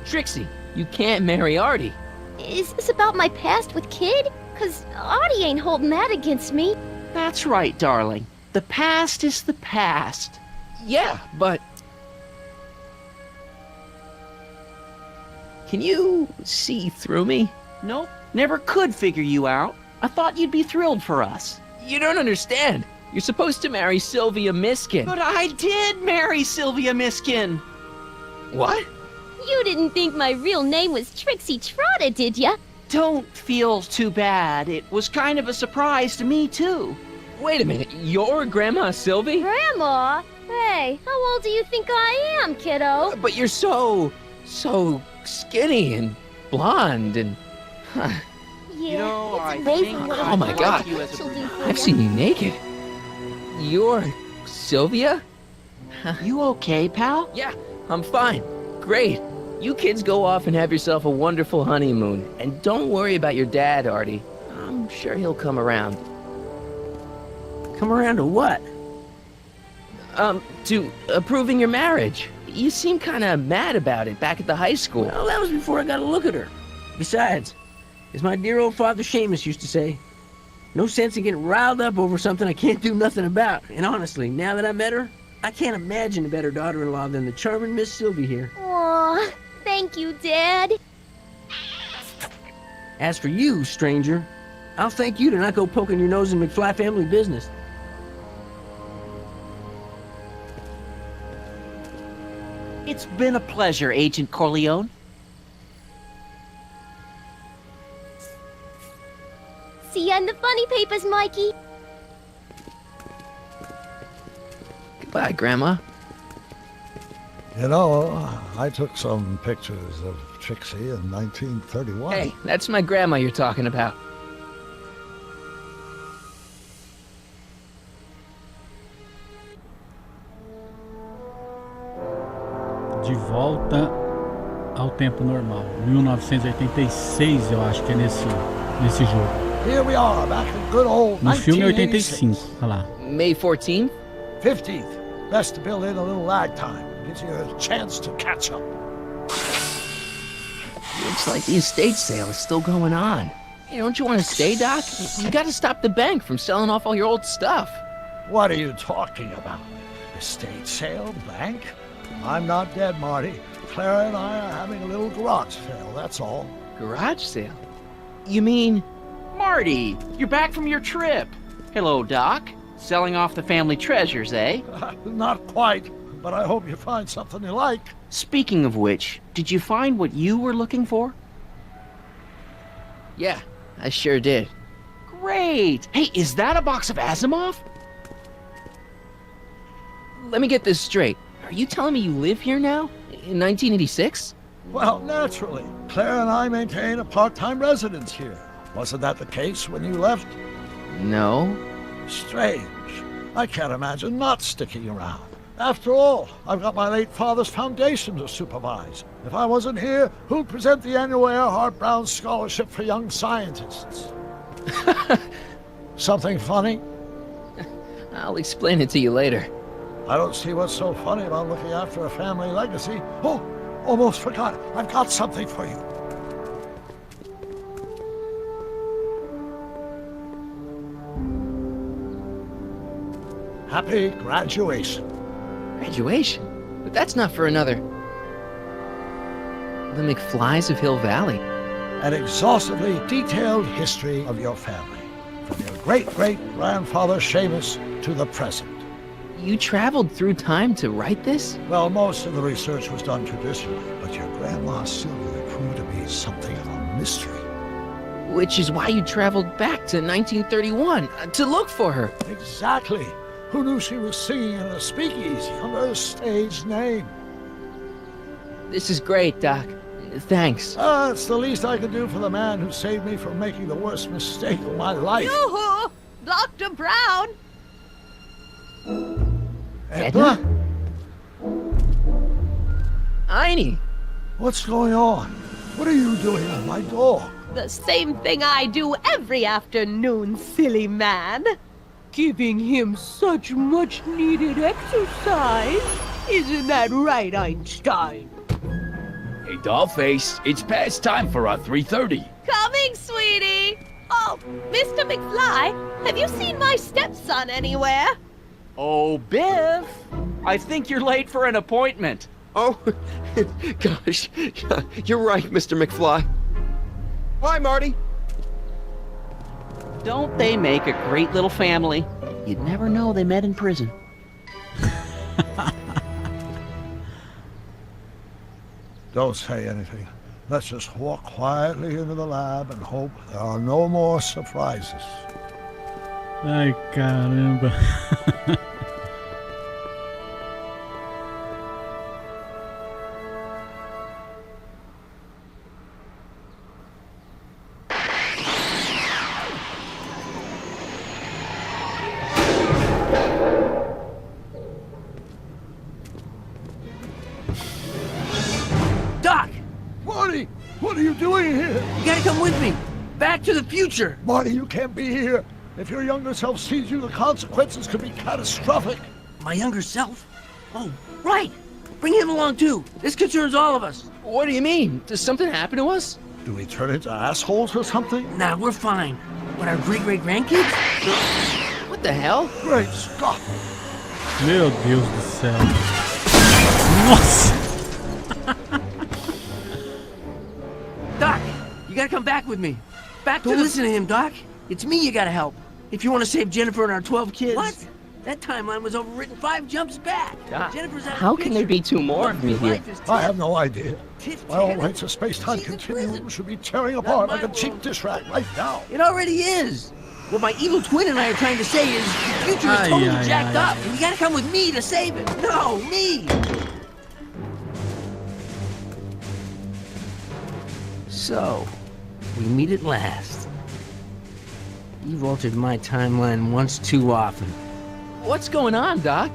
Trixie, you can't marry Artie. Is this about my past with Kid? 'Cause Artie ain't holding that against me. That's right, darling. The past is the past. Yeah, but... Can you see through me? Nope, never could figure you out. I thought you'd be thrilled for us. You don't understand. You're supposed to marry Sylvia Miskin. But I did marry Sylvia Miskin. What? You didn't think my real name was Trixie Trotter, did ya? Don't feel too bad. It was kind of a surprise to me, too. Wait a minute, you're Grandma Sylvie? Grandma? Hey, how old do you think I am, kiddo? But you're so skinny and blonde and... Huh. Yeah, You know, it's I amazing think what Oh my a God. you as a she'll do for I've ya. seen you naked. You're Sylvia? You okay, pal? Yeah, I'm fine. Great. You kids go off and have yourself a wonderful honeymoon. And don't worry about your dad, Artie. I'm sure he'll come around. Come around to what? To approving your marriage. You seem kind of mad about it back at the high school. Well, that was before I got a look at her. Besides, as my dear old father Seamus used to say, no sense in getting riled up over something I can't do nothing about. And honestly, now that I met her, I can't imagine a better daughter-in-law than the charming Miss Sylvie here. Aw, thank you, Dad. As for you, stranger, I'll thank you to not go poking your nose in McFly family business. It's been a pleasure, Agent Corleone. See ya in the funny papers, Mikey. Goodbye, Grandma. You know, I took some pictures of Trixie in 1931. Hey, that's my grandma you're talking about. De volta ao tempo normal. 1986, eu acho que é nesse jogo. Here we are, back in good old No filme é 1986. 85, olha lá. May 14th? 15th. Best to build in a little lag time. Gives you a chance to catch up. Looks like the estate sale is still going on. Hey, don't you want to stay, Doc? You gotta stop the bank from selling off all your old stuff. What are you talking about? Estate sale, bank? I'm not dead, Marty. Clara and I are having a little garage sale, that's all. Garage sale? You mean... Marty, you're back from your trip. Hello, Doc. Selling off the family treasures, eh? Not quite, but I hope you find something you like. Speaking of which, did you find what you were looking for? Yeah, I sure did. Great! Hey, is that a box of Asimov? Let me get this straight. Are you telling me you live here now? In 1986? Well, naturally. Claire and I maintain a part-time residence here. Wasn't that the case when you left? No. Strange. I can't imagine not sticking around. After all, I've got my late father's foundation to supervise. If I wasn't here, who'd present the annual Earhart Brown Scholarship for Young Scientists? Something funny? I'll explain it to you later. I don't see what's so funny about looking after a family legacy. Oh, almost forgot. I've got something for you. Happy graduation. Graduation? But that's not for another... The McFlys of Hill Valley. An exhaustively detailed history of your family, from your great-great-grandfather Seamus to the present. You traveled through time to write this? Well, most of the research was done traditionally, but your grandma Sylvia proved to be something of a mystery. Which is why you traveled back to 1931, to look for her. Exactly. Who knew she was singing in a speakeasy under a stage name? This is great, Doc. Thanks. It's the least I could do for the man who saved me from making the worst mistake of my life. Yoo-hoo! Dr. Brown! Edna? Einie! What's going on? What are you doing with my dog? The same thing I do every afternoon, silly man. Giving him such much-needed exercise. Isn't that right, Einstein? Hey, Dollface, it's past time for our 3:30. Coming, sweetie! Oh, Mr. McFly, have you seen my stepson anywhere? Oh, Biff! I think you're late for an appointment. Oh, gosh. You're right, Mr. McFly. Hi, Marty. Don't they make a great little family? You'd never know they met in prison. Don't say anything. Let's just walk quietly into the lab and hope there are no more surprises. Ai, caramba. Doc, Marty, what are you doing here? you gotta come with me. Back to the future. Marty, you can't be here. If your younger self sees you, the consequences could be catastrophic. My younger self? Oh, right. Bring him along too. This concerns all of us. What do you mean? Does something happen to us? Do we turn into assholes or something? Nah, we're fine. But our great-great-grandkids? What the hell? Great Scott! Meu Deus do céu. Nossa! Doc, you gotta come back with me. Back to listen to him, Doc. It's me you gotta help. If you want to save Jennifer and our 12 kids. What? That timeline was overwritten 5 jumps back. Doc, Jennifer's out of how the can there picture. be two more of me here? Life is I have no idea. tit- My own tit- rights of space-time She's in continuum prison. should be tearing apart my like a cheap world. dish rag right now. It already is. What my evil twin and I are trying to say is the future is Ay, totally ay, jacked ay, up, and you gotta come with me to save it. No, me. So, we meet at last. You've altered my timeline once too often. What's going on, Doc?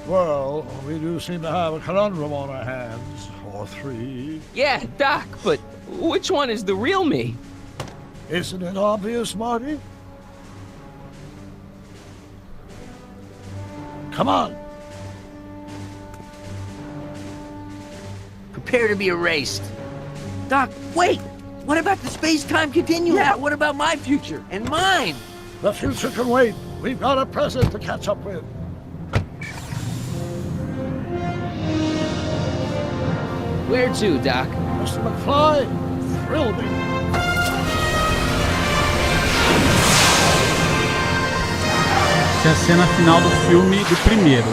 Well, we do seem to have a conundrum on our hands. Or 3. Yeah, Doc, but which one is the real me? Isn't it obvious, Marty? Come on. Prepare to be erased. Doc, wait! What about the space-time continuum? Yeah, what about my future? And mine? The future can wait. We've got a present to catch up with. Where to, Doc? Mr. McFly, thrill me. Essa é a cena final do filme do primeiro.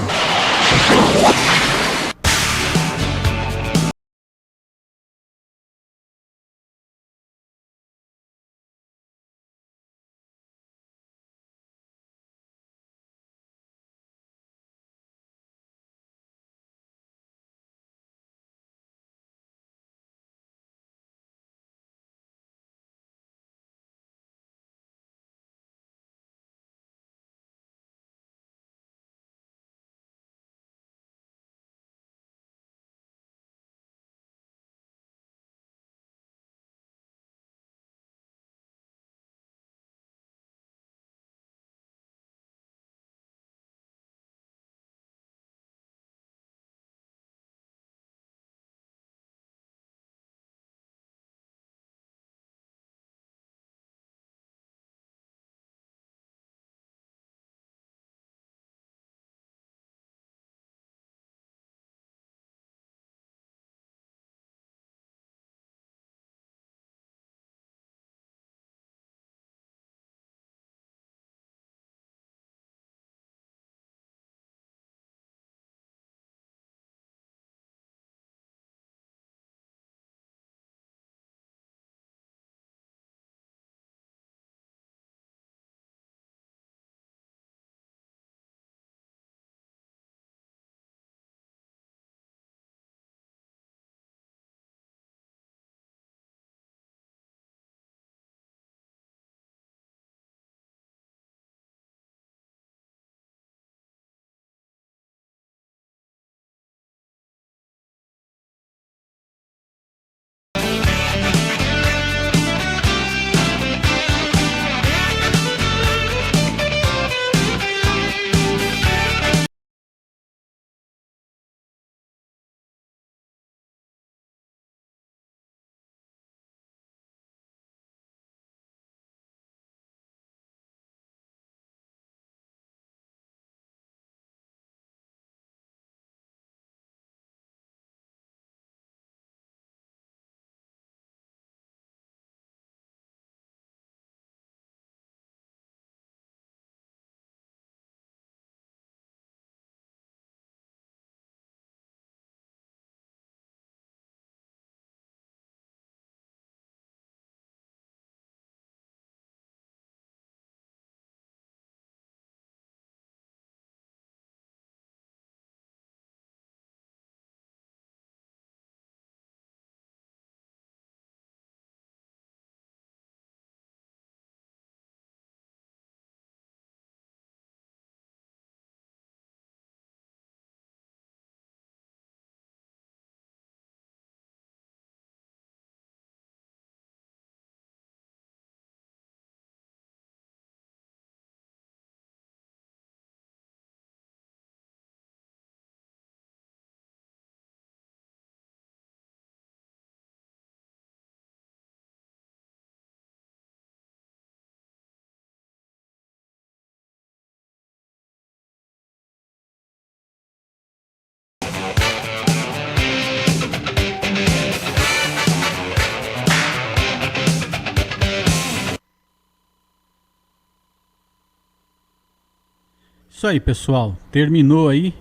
isso aí, pessoal. Terminou aí.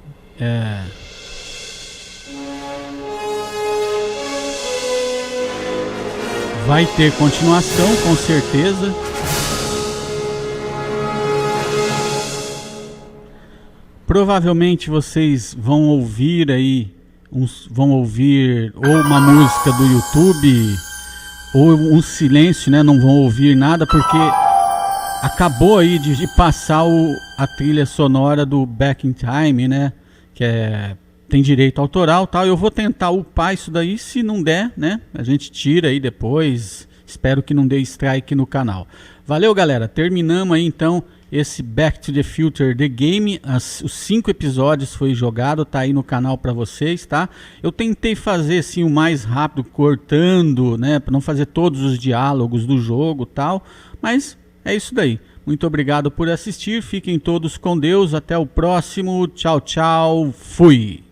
Vai ter continuação, com certeza. Provavelmente vocês vão ouvir aí, vão ouvir ou uma música do YouTube ou um silêncio, né? Não vão ouvir nada porque acabou aí de passar a trilha sonora do Back in Time, né? Que tem direito autoral, tal. Eu vou tentar upar isso daí, se não der, né? A gente tira aí depois. Espero que não dê strike no canal. Valeu, galera. Terminamos aí então esse Back to the Future The Game. Os 5 episódios foi jogado, tá aí no canal para vocês, tá? Eu tentei fazer assim o mais rápido, cortando, né? Para não fazer todos os diálogos do jogo, tal. Mas é isso daí. Muito obrigado por assistir. Fiquem todos com Deus. Até o próximo. Tchau, tchau. Fui.